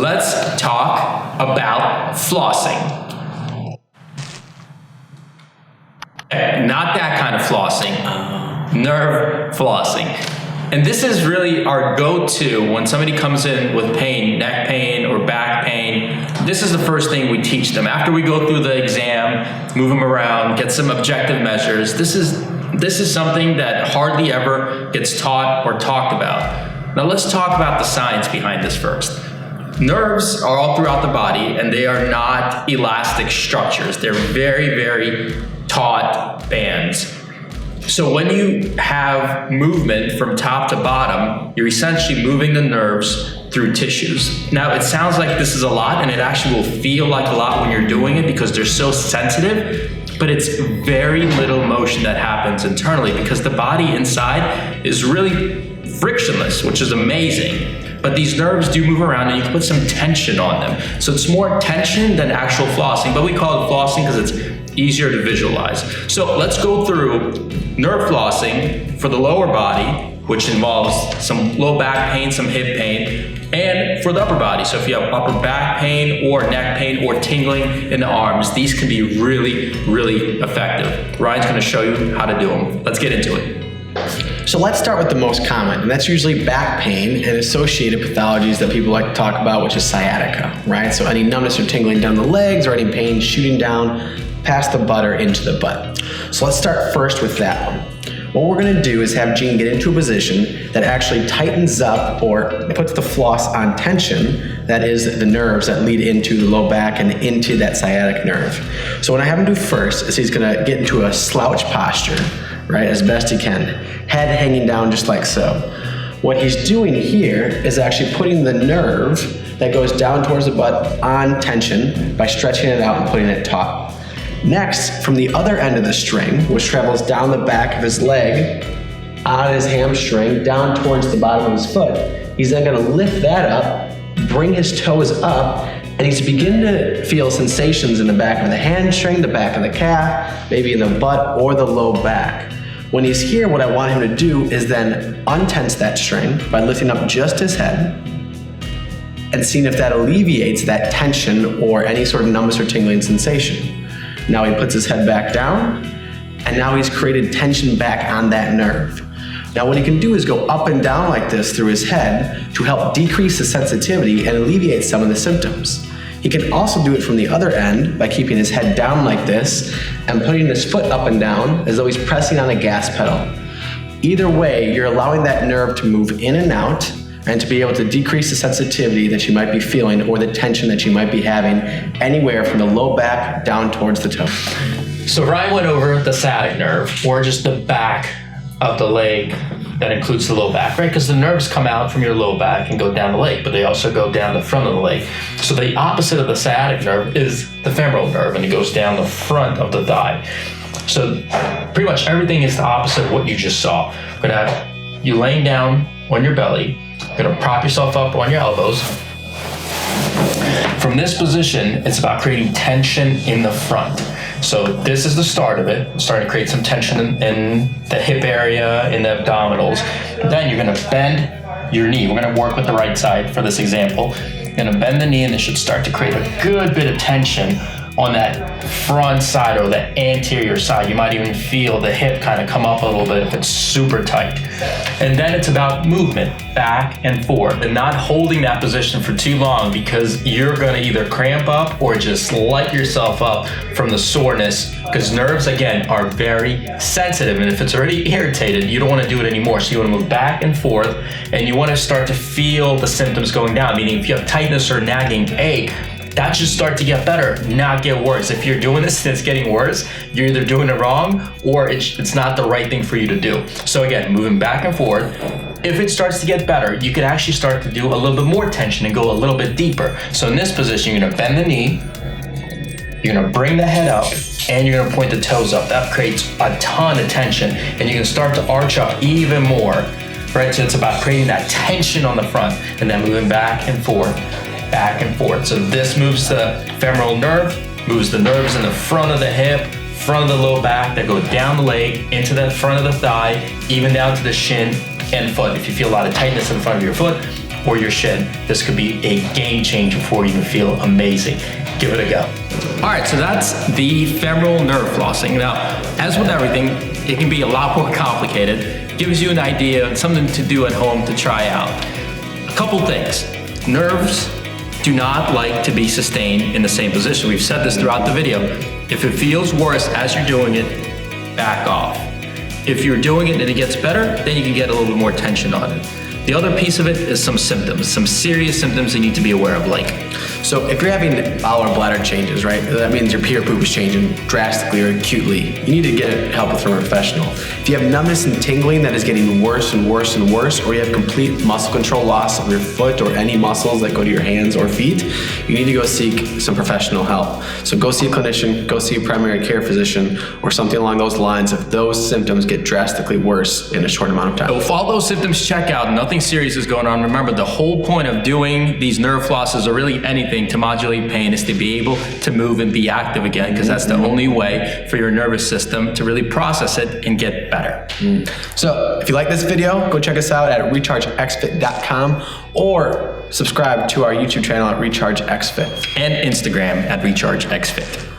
let's talk about flossing. Not that kind of flossing, nerve flossing. And this is really our go-to when somebody comes in with pain, neck pain or back pain. This is the first thing we teach them. After we go through the exam, move them around, get some objective measures, this is something that hardly ever gets taught or talked about. Now let's talk about the science behind this first. Nerves are all throughout the body and they are not elastic structures. They're very, very taut bands. So when you have movement from top to bottom, you're essentially moving the nerves through tissues. Now it sounds like this is a lot and it actually will feel like a lot when you're doing it because they're so sensitive, but it's very little motion that happens internally because the body inside is really frictionless, which is amazing. But these nerves do move around and you can put some tension on them. So it's more tension than actual flossing, but we call it flossing because it's easier to visualize. So let's go through nerve flossing for the lower body, which involves some low back pain, some hip pain, and for the upper body. So if you have upper back pain or neck pain or tingling in the arms, these can be really, really effective. Ryan's gonna show you how to do them. Let's get into it. So let's start with the most common, and that's usually back pain and associated pathologies that people like to talk about, which is sciatica, right? So any numbness or tingling down the legs or any pain shooting down past the butt or into the butt. So let's start first with that one. What we're gonna do is have Gene get into a position that actually tightens up or puts the floss on tension, that is the nerves that lead into the low back and into that sciatic nerve. So what I have him do first is he's gonna get into a slouch posture, right, as best he can, head hanging down just like so. What he's doing here is actually putting the nerve that goes down towards the butt on tension by stretching it out and putting it taut. Next, from the other end of the string, which travels down the back of his leg, on his hamstring, down towards the bottom of his foot, he's then gonna lift that up, bring his toes up, and he's beginning to feel sensations in the back of the hamstring, the back of the calf, maybe in the butt or the low back. When he's here, what I want him to do is then untense that string by lifting up just his head and seeing if that alleviates that tension or any sort of numbness or tingling sensation. Now he puts his head back down, and now he's created tension back on that nerve. Now what he can do is go up and down like this through his head to help decrease the sensitivity and alleviate some of the symptoms. He can also do it from the other end by keeping his head down like this and putting his foot up and down as though he's pressing on a gas pedal. Either way, you're allowing that nerve to move in and out and to be able to decrease the sensitivity that you might be feeling or the tension that you might be having anywhere from the low back down towards the toe. So Ryan went over the sciatic nerve, or just the back of the leg that includes the low back, right? Because the nerves come out from your low back and go down the leg, but they also go down the front of the leg. So the opposite of the sciatic nerve is the femoral nerve, and it goes down the front of the thigh. So pretty much everything is the opposite of what you just saw. We're gonna have you laying down on your belly. You're gonna prop yourself up on your elbows. From this position, it's about creating tension in the front. So this is the start of it. Starting to create some tension in the hip area, in the abdominals. Then you're gonna bend your knee. We're gonna work with the right side for this example. You're gonna bend the knee and this should start to create a good bit of tension on that front side or the anterior side. You might even feel the hip kind of come up a little bit if it's super tight. And then it's about movement back and forth and not holding that position for too long because you're gonna either cramp up or just light yourself up from the soreness, because nerves, again, are very sensitive, and if it's already irritated, you don't wanna do it anymore. So you wanna move back and forth, and you wanna start to feel the symptoms going down, meaning if you have tightness or nagging ache, that should start to get better, not get worse. If you're doing this and it's getting worse, you're either doing it wrong or it's not the right thing for you to do. So again, moving back and forth. If it starts to get better, you can actually start to do a little bit more tension and go a little bit deeper. So in this position, you're gonna bend the knee, you're gonna bring the head up, and you're gonna point the toes up. That creates a ton of tension, and you can start to arch up even more, right? So it's about creating that tension on the front, and then moving back and forth. Back and forth. So this moves the femoral nerve, moves the nerves in the front of the hip, front of the low back that go down the leg, into the front of the thigh, even down to the shin and foot. If you feel a lot of tightness in front of your foot, or your shin, this could be a game changer for you and feel amazing. Give it a go. All right, so that's the femoral nerve flossing. Now, as with everything, it can be a lot more complicated. Gives you an idea, something to do at home to try out. A couple things. Nerves do not like to be sustained in the same position. We've said this throughout the video. If it feels worse as you're doing it, back off. If you're doing it and it gets better, then you can get a little bit more tension on it. The other piece of it is some symptoms, some serious symptoms you need to be aware of, like. So if you're having bowel or bladder changes, right, that means your pee or poop is changing drastically or acutely. You need to get help from a professional. If you have numbness and tingling that is getting worse and worse and worse, or you have complete muscle control loss of your foot or any muscles that go to your hands or feet, you need to go seek some professional help. So go see a clinician, go see a primary care physician, or something along those lines if those symptoms get drastically worse in a short amount of time. So if all those symptoms check out, nothing serious is going on. Remember, the whole point of doing these nerve flosses or really anything to modulate pain is to be able to move and be active again, because that's the only way for your nervous system to really process it and get better. So if you like this video, go check us out at rechargexfit.com or subscribe to our YouTube channel at RechargeXFit. And Instagram at RechargeXFit.